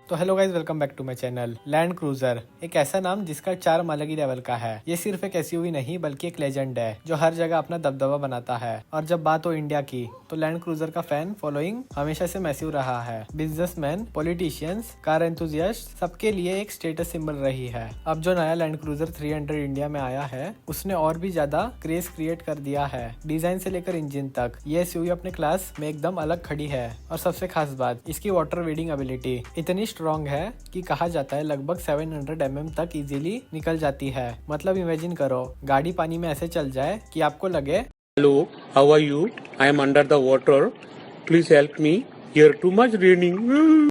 तो hello guys, welcome back to my channel. Land cruiser एक ऐसा नाम जिसका चार्म अलग ही लेवल का है। ये सिर्फ एक एसयूवी नहीं बल्कि एक लेजेंड है जो हर जगह अपना दबदबा बनाता है। और जब बात हो इंडिया की तो लैंड क्रूजर का फैन फॉलोइंग हमेशा से मैसिव रहा है। बिजनेसमैन, पॉलिटिशियंस, कार एंथुजियास्ट सबके लिए एक स्टेटस सिंबल रही है। अब जो नया लैंड क्रूजर 300 इंडिया में आया है उसने और भी ज्यादा क्रेज क्रिएट कर दिया है। डिजाइन से लेकर इंजन तक ये एसयूवी अपने क्लास में एकदम अलग खड़ी है। और सबसे खास बात, इसकी वाटर वेडिंग एबिलिटी इतनी स्ट्रॉन्ग है कि कहा जाता है लगभग 700 mm तक इजीली निकल जाती है। मतलब इमेजिन करो, गाड़ी पानी में ऐसे चल जाए कि आपको लगे Hello, how are you? I am under the water. Please help me. Here too much raining.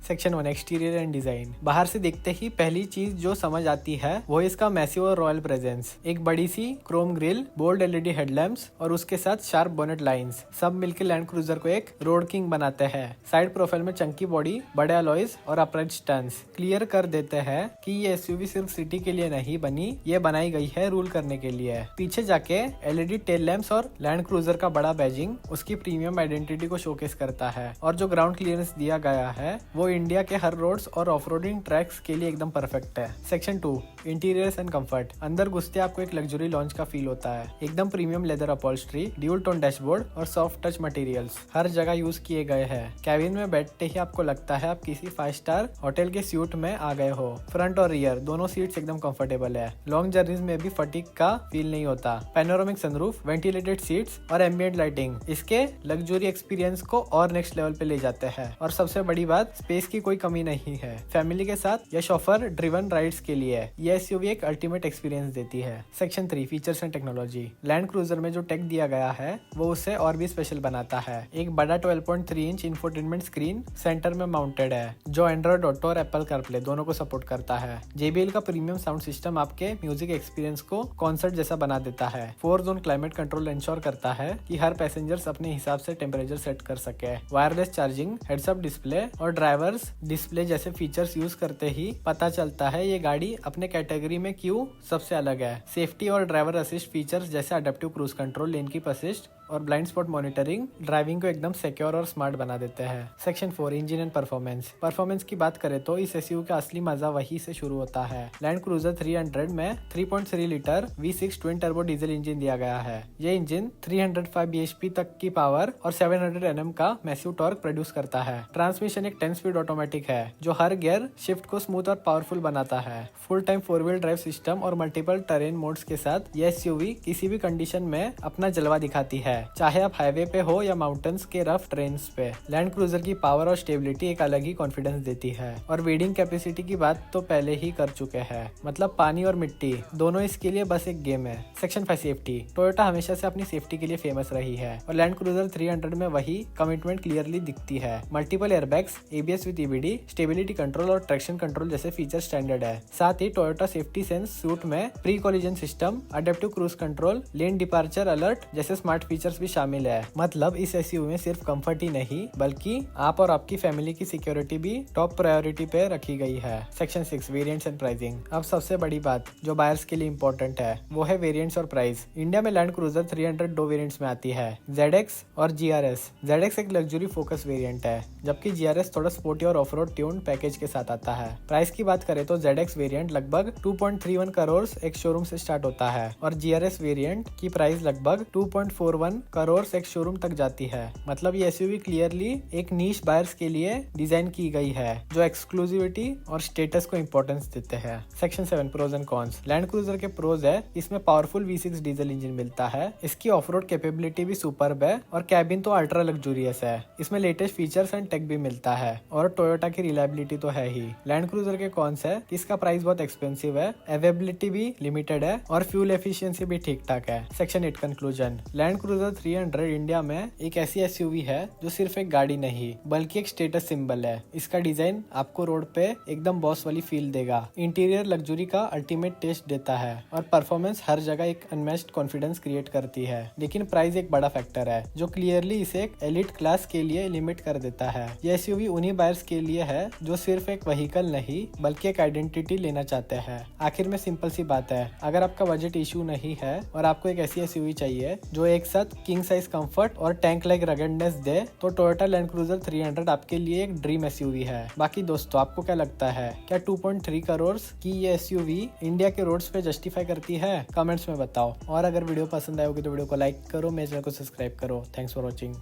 Section 1 exterior and design. बाहर से देखते ही पहली चीज जो समझ आती है वो इसका मैसिव और रॉयल प्रेजेंस। एक बड़ी सी chrome grill, bold LED headlamps और उसके साथ शार्प बोनेट लाइंस, सब मिलकर लैंड क्रूजर को एक रोड किंग बनाते हैं। साइड प्रोफाइल में चंकी बॉडी, बड़े अलॉयज और अपराइट स्टैंड्स क्लियर कर देते हैं कि ये एसयूवी सिर्फ सिटी के लिए नहीं बनी, ये बनाई गई है रूल करने के लिए। पीछे जाके एलईडी टेल लैंप्स और लैंड क्रूजर का बड़ा बैजिंग उसकी प्रीमियम आइडेंटिटी को शोकेस करता है। और जो ग्राउंड क्लियरेंस दिया गया है वो इंडिया के हर रोड्स और ऑफ-रोडिंग ट्रैक्स के लिए एकदम परफेक्ट है। Section 2 interiors and comfort. अंदर घुसते आपको एक लग्जरी लॉन्च का फील होता है। एकदम premium leather upholstery, dual tone dashboard और सॉफ्ट टच मटेरियल्स हर जगह यूज किए गए हैं। कैबिन में बैठते ही आपको लगता है आप किसी 5 स्टार होटल के सूट में आ गए हो। फ्रंट और रियर दोनों सीट्स एकदम कंफर्टेबल है। लॉन्ग जर्नीज में भी फटीग का फील नहीं होता। पैनोरामिक सनरूफ, वेंटिलेटेड सीट्स और एम्बिएंट लाइटिंग इसके लग्जरी एक्सपीरियंस को और नेक्स्ट लेवल पे ले जाते हैं। और सबसे बड़ी बात, स्पेस की कोई कमी नहीं है। फैमिली के साथ या शॉफर ड्रिवन राइड्स के लिए ये एसयूवी एक अल्टीमेट एक्सपीरियंस देती है। Section 3 features and technology. Land cruiser में जो टेक दिया गया है वो उसे और भी स्पेशल बनाता है। एक बड़ा 12.3 इंच इंफोटेनमेंट स्क्रीन सेंटर में माउंटेड है जो एंड्रॉइड ऑटो और एप्पल कारप्ले दोनों को सपोर्ट करता है। JBL का प्रीमियम साउंड सिस्टम आपके म्यूजिक एक्सपीरियंस को कॉन्सर्ट जैसा बना देता है। 4 जोन क्लाइमेट कंट्रोल इंश्योर करता है कि हर पैसेंजर्स अपने हिसाब से टेम्परेचर सेट कर सके। Wireless charging, heads up display और ड्राइवर्स डिस्प्ले जैसे फीचर्स यूज करते ही पता चलता है ये गाड़ी अपने कैटेगरी में क्यों सबसे अलग है। सेफ्टी और ड्राइवर असिस्ट फीचर्स जैसे adaptive cruise control, lane keep assist और ब्लाइंड स्पॉट मॉनिटरिंग ड्राइविंग को एकदम सिक्योर और स्मार्ट बना देते हैं। सेक्शन 4 इंजन एंड परफॉर्मेंस की बात करें तो इस एसयूवी का असली मजा वहीं से शुरू होता है। लैंड क्रूजर 300 में 3.3 litre V6 twin turbo diesel engine दिया गया है। ये इंजन 305 bhp तक की पावर और 700 Nm का मैसिव टॉर्क प्रोड्यूस करता है। ट्रांसमिशन एक 10 स्पीड ऑटोमेटिक है जो हर गियर शिफ्ट को स्मूथ और पावरफुल बनाता है। Full time 4 wheel drive system और मल्टीपल टेरेन मोड्स के साथ ये एसयूवी किसी भी कंडीशन में अपना जलवा दिखाती है, चाहे आप हाईवे पे हो या माउंटेन्स के रफ ट्रेन्स पे। लैंड क्रूजर की पावर और स्टेबिलिटी एक अलग ही कॉन्फिडेंस देती है। और वेडिंग कैपेसिटी की बात तो पहले ही कर चुके हैं, मतलब पानी और मिट्टी दोनों इसके लिए बस एक गेम है। Section 5 safety. टोयोटा हमेशा से अपनी सेफ्टी के लिए फेमस रही है और लैंड क्रूजर 300 में वही कमिटमेंट क्लियरली दिखती है। Multiple airbags, ABS with EBD, stability control और ट्रैक्शन कंट्रोल जैसे फीचर स्टैंडर्ड है। साथ ही टोयोटा सेफ्टी सेंस सूट में pre collision system, adaptive cruise control, lane departure alert जैसे स्मार्ट फीचर्स भी शामिल है। मतलब इस एसयूवी में सिर्फ कंफर्ट ही नहीं बल्कि आप और आपकी फैमिली की सिक्योरिटी भी टॉप प्रायोरिटी पे रखी गई है। Section 6 variants and pricing. अब सबसे बड़ी बात जो बायर्स के लिए इंपॉर्टेंट है वो है वेरिएंट्स और प्राइस। इंडिया में लैंड क्रूजर 300 दो वेरिएंट्स में आती है, ZX और GRS। ZX एक लग्जरी फोकस वेरिएंट है जबकि GRS थोड़ा स्पोर्टी और ऑफ रोड ट्यून पैकेज के साथ आता है। प्राइस की बात करें तो ZX वेरिएंट लगभग 2.31 करोड़ एक शोरूम से स्टार्ट होता है और GRS वेरिएंट की प्राइस लगभग 2.41 करोड़ एक शोरूम तक जाती है। मतलब ये एसयूवी क्लियरली एक नीश बायर्स के लिए डिजाइन की गई है जो एक्सक्लूसिविटी और स्टेटस को इंपॉर्टेंस देते हैं। Section 7 pros and cons. Land cruiser के प्रोज है इसमें पावरफुल V6 डीजल इंजन मिलता है, इसकी ऑफ रोड कैपेबिलिटी भी सुपर्ब है और कैबिन तो अल्ट्रा लग्जूरियस है। इसमें लेटेस्ट फीचर्स एंड टेक भी मिलता है और टोयोटा की रिलायबिलिटी तो है ही। लैंड क्रूजर के कॉन्स है इसका प्राइस बहुत एक्सपेंसिव है, अवेलेबिलिटी भी लिमिटेड है और फ्यूल एफिशिएंसी भी ठीक ठाक है। Section 8 conclusion. Land cruiser 300 India में एक ऐसी एसयूवी है जो सिर्फ एक गाड़ी नहीं बल्कि एक स्टेटस सिंबल है। इसका डिजाइन आपको रोड पे एकदम बॉस वाली फील देगा, इंटीरियर लग्जरी का अल्टीमेट टेस्ट देता है और परफॉर्मेंस हर जगह एक अनमैच्ड कॉन्फिडेंस क्रिएट करती है। लेकिन प्राइस एक बड़ा फैक्टर है जो क्लियरली इसे एक एलिट क्लास के लिए लिमिट कर देता है। ये एसयूवी उन्हीं बायर्स के लिए है जो सिर्फ एक व्हीकल नहीं बल्कि एक आइडेंटिटी लेना चाहते हैं। आखिर में सिंपल सी बात है, अगर आपका बजट इशू नहीं है और आपको एक ऐसी एसयूवी चाहिए जो एक साथ साथ किंग साइज कंफर्ट और टैंक लाइक रगेडनेस दे तो टोयोटा लैंड क्रूजर 300 आपके लिए एक ड्रीम एसयूवी है। बाकी दोस्तों आपको क्या लगता है, क्या 2.3 करोड़ की ये एसयूवी इंडिया के रोड्स पे जस्टिफाई करती है? कमेंट्स में बताओ। और अगर वीडियो पसंद आए होगी तो वीडियो को लाइक करो, मेरे चैनल को सब्सक्राइब करो। Thanks for watching.